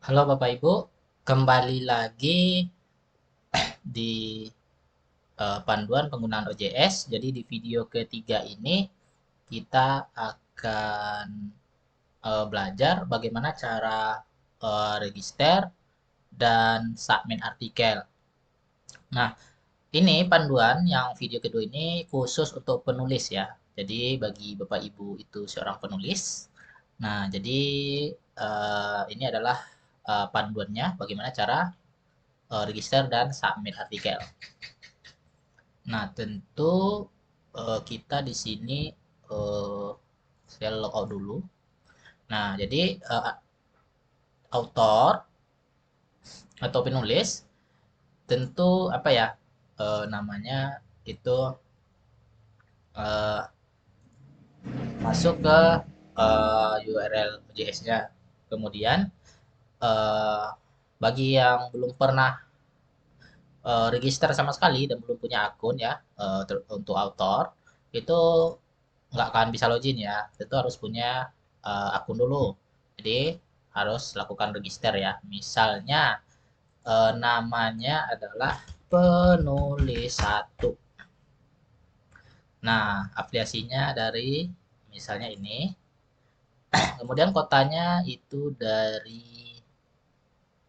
Halo Bapak Ibu, kembali lagi di panduan penggunaan OJS. Jadi di video ketiga ini kita akan belajar bagaimana cara register dan submit artikel. Nah, ini panduan yang video kedua ini khusus untuk penulis ya. Jadi bagi Bapak Ibu itu seorang penulis. Nah, jadi ini adalah panduannya bagaimana cara register dan submit artikel. Nah, tentu kita di sini eh, saya logout dulu. Nah, jadi author atau penulis tentu apa ya namanya itu eh, masuk ke URL JS-nya. Kemudian eh, bagi yang belum pernah register sama sekali dan belum punya akun ya untuk author itu nggak akan bisa login ya. Itu harus punya akun dulu. Jadi harus lakukan register ya. Misalnya namanya adalah penulis satu. Nah, afiliasinya dari misalnya ini. Kemudian kotanya itu dari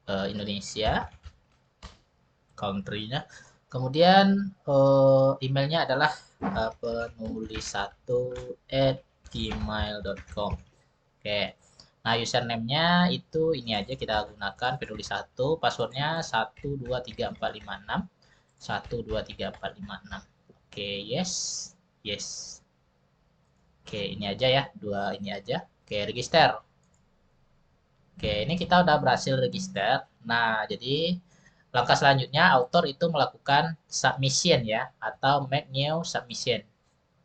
Indonesia, country-nya. Kemudian emailnya adalah penulis satu at gmail.com. Oke. Nah, username-nya itu ini aja kita gunakan penulis satu, passwordnya 123456 123456. Oke, yes. Yes. Oke, ini aja ya, dua ini aja. Oke, register. Oke, ini kita udah berhasil register. Nah, jadi langkah selanjutnya author itu melakukan submission ya atau make new submission.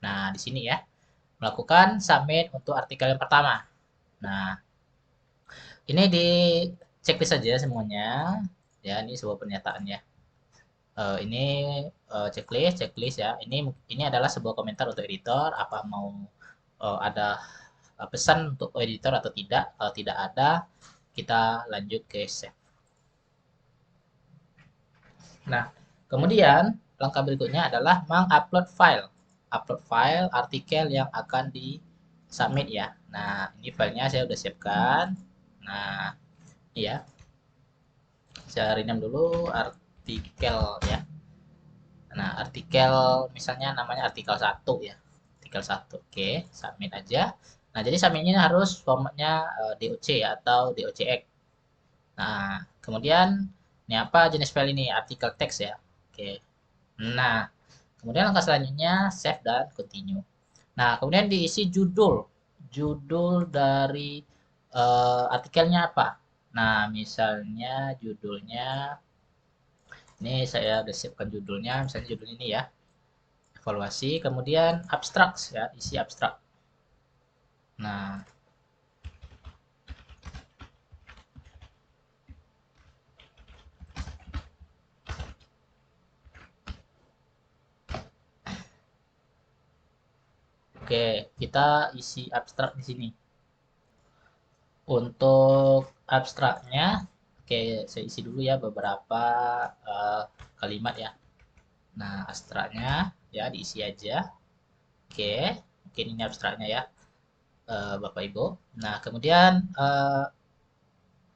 Nah, di sini ya, melakukan submit untuk artikel yang pertama. Nah, ini di checklist saja semuanya. Ya, ini sebuah pernyataan ya. Ini checklist ya. Ini adalah sebuah komentar untuk editor. Apa mau ada pesan untuk editor atau tidak? Kalau tidak ada, kita lanjut ke save. Nah, kemudian langkah berikutnya adalah mengupload file. Upload file artikel yang akan di submit ya. Nah, ini filenya saya udah siapkan. Nah, iya. Saya rename dulu artikel ya. Nah, artikel misalnya namanya artikel satu ya. Artikel satu. Oke, submit aja. Nah, jadi submitnya harus formatnya DOC ya atau DOCX. Nah, kemudian ini apa jenis file ini? Artikel teks ya. Oke. Nah, kemudian langkah selanjutnya save dan continue. Nah, kemudian diisi judul. Judul dari artikelnya apa? Nah, misalnya judulnya ini saya udah siapkan judulnya, misalnya judul ini ya. Evaluasi, kemudian abstrak ya, isi abstrak. Nah, oke, kita isi abstrak di sini. Untuk abstraknya, oke, saya isi dulu ya beberapa kalimat ya. Nah, abstraknya ya diisi aja. Oke, mungkin ini abstraknya ya, Bapak Ibu. Nah, kemudian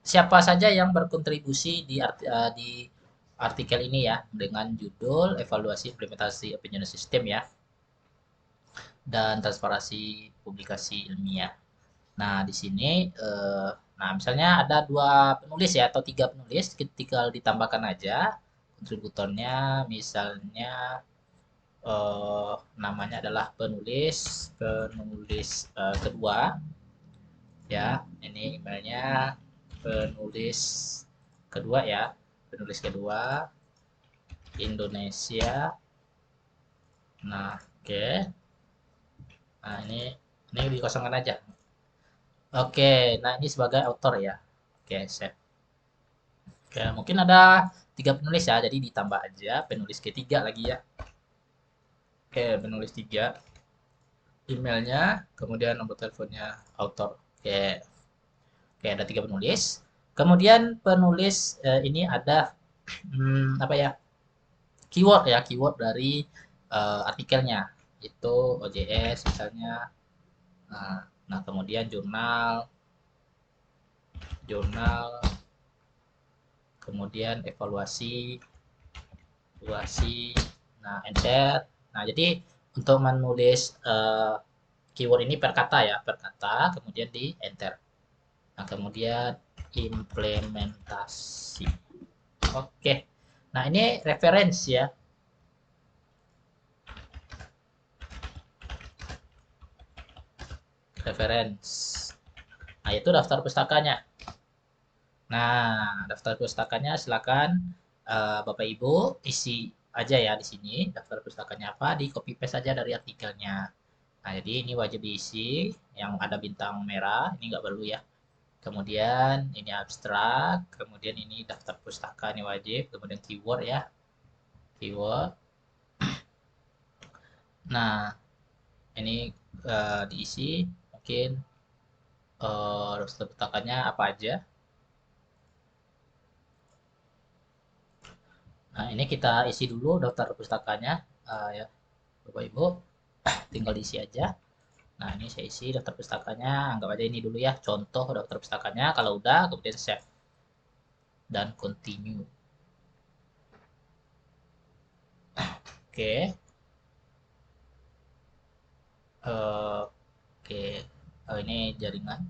siapa saja yang berkontribusi di artikel ini ya dengan judul evaluasi implementasi opinion system ya dan transparansi publikasi ilmiah. Nah, di sini nah misalnya ada dua penulis ya atau tiga penulis, tinggal ditambahkan aja kontributornya misalnya namanya adalah penulis penulis kedua ya. Ini emailnya penulis kedua ya. Penulis kedua Indonesia. Nah, oke. Nah, ini dikosongkan aja. Oke, nah ini sebagai author ya. Oke, save. Oke, mungkin ada tiga penulis ya, jadi ditambah aja penulis ketiga lagi ya. Oke, penulis tiga, emailnya, kemudian nomor teleponnya author. Oke, oke ada tiga penulis. Kemudian penulis ini ada apa ya? Keyword ya, keyword dari artikelnya. Itu OJS misalnya. Nah, kemudian jurnal, jurnal, kemudian evaluasi, evaluasi. Nah, enter. Nah, jadi untuk menulis keyword ini per kata ya, per kata, kemudian di enter. Nah, kemudian implementasi. Oke. Nah, ini referensi ya. Reference. Nah, itu daftar pustakanya. Nah, daftar pustakanya silakan Bapak Ibu isi aja ya di sini daftar pustakanya apa, di copy paste aja dari artikelnya. Nah, jadi ini wajib diisi yang ada bintang merah, ini nggak perlu ya. Kemudian ini abstrak, kemudian ini daftar pustaka ini wajib, kemudian keyword ya, keyword. Nah, ini diisi mungkin daftar pustakanya apa aja. Nah, ini kita isi dulu daftar pustakanya ya, Bapak Ibu. Tinggal diisi aja. Nah, ini saya isi daftar pustakanya. Anggap aja ini dulu ya, contoh daftar pustakanya. Kalau udah, kemudian save dan continue. Oke. Oke. Oh, ini jaringan.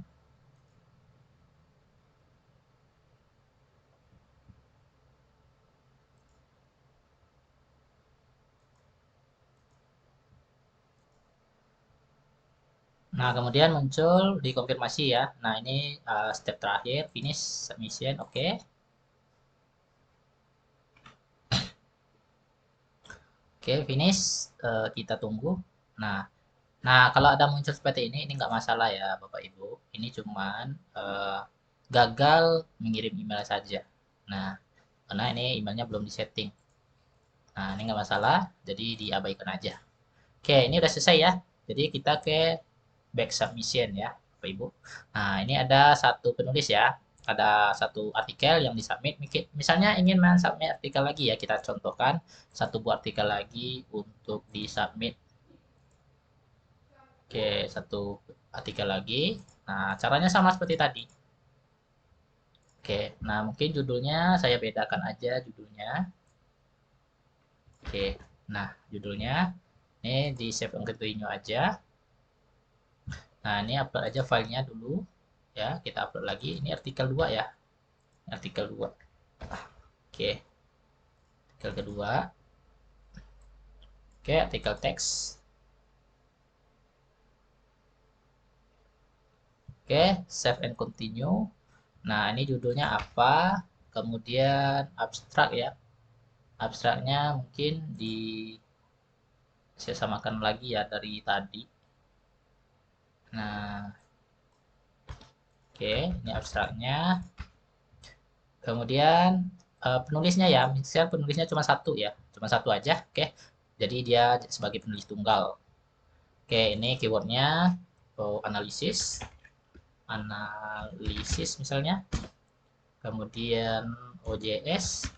Nah, kemudian muncul di konfirmasi ya. Nah, ini step terakhir, finish submission. Oke. Oke, finish. Kita tunggu. Nah, kalau ada muncul seperti ini nggak masalah ya, Bapak Ibu. Ini cuman gagal mengirim email saja. Nah, karena ini emailnya belum disetting. Nah, ini nggak masalah, jadi diabaikan aja. Oke, ini udah selesai ya. Jadi kita ke back submission ya, Bapak Ibu. Nah, ini ada satu penulis ya. Ada satu artikel yang disubmit. Misalnya ingin mensubmit artikel lagi ya, kita contohkan satu buah artikel lagi untuk disubmit. Oke, satu artikel lagi. Nah, caranya sama seperti tadi. Oke, nah mungkin judulnya saya bedakan aja judulnya. Oke, nah judulnya ini di save and continue aja. Nah, ini upload aja filenya dulu. Ya, kita upload lagi. Ini artikel 2 ya. Artikel 2. Oke, artikel kedua. Oke, artikel teks. Oke, save and continue. Nah, ini judulnya apa? Kemudian abstrak ya. Abstraknya mungkin saya samakan lagi ya dari tadi. Nah, oke, ini abstraknya. Kemudian penulisnya ya, misal penulisnya cuma satu ya, cuma satu aja. Oke, jadi dia sebagai penulis tunggal. Oke, ini keywordnya analisis, analisis misalnya. Kemudian OJS.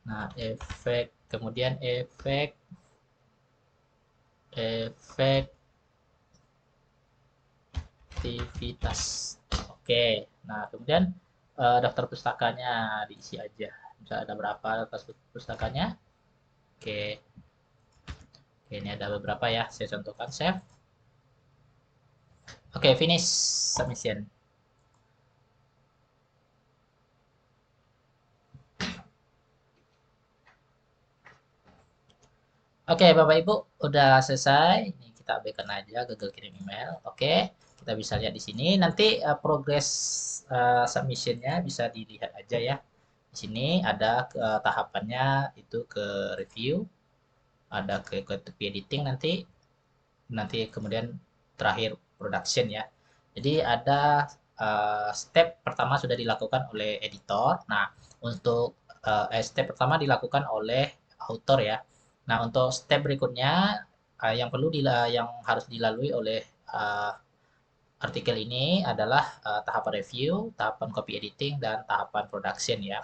Nah, efek, kemudian efek, efektivitas. Oke, nah kemudian daftar pustakanya diisi aja. Misalnya ada berapa daftar pustakanya. Oke, ini ada beberapa ya. Saya contohkan save. Oke, finish submission. Oke, Bapak Ibu, udah selesai. Ini kita abaikan aja gagal kirim email. Oke, kita bisa lihat di sini. Nanti progres submissionnya bisa dilihat aja ya. Di sini ada tahapannya itu ke review, ada ke editing nanti kemudian terakhir production ya. Jadi ada step pertama sudah dilakukan oleh editor. Nah, untuk step pertama dilakukan oleh author ya. Nah, untuk step berikutnya yang perlu yang harus dilalui oleh artikel ini adalah tahapan review, tahapan copy editing, dan tahapan production ya.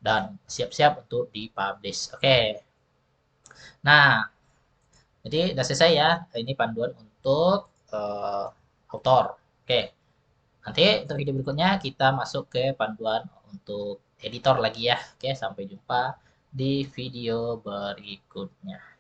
Dan siap-siap untuk dipublish. Oke. Nah, jadi udah selesai ya. Ini panduan untuk author. Oke. Nanti untuk video berikutnya kita masuk ke panduan untuk editor lagi ya. Oke, sampai jumpa di video berikutnya.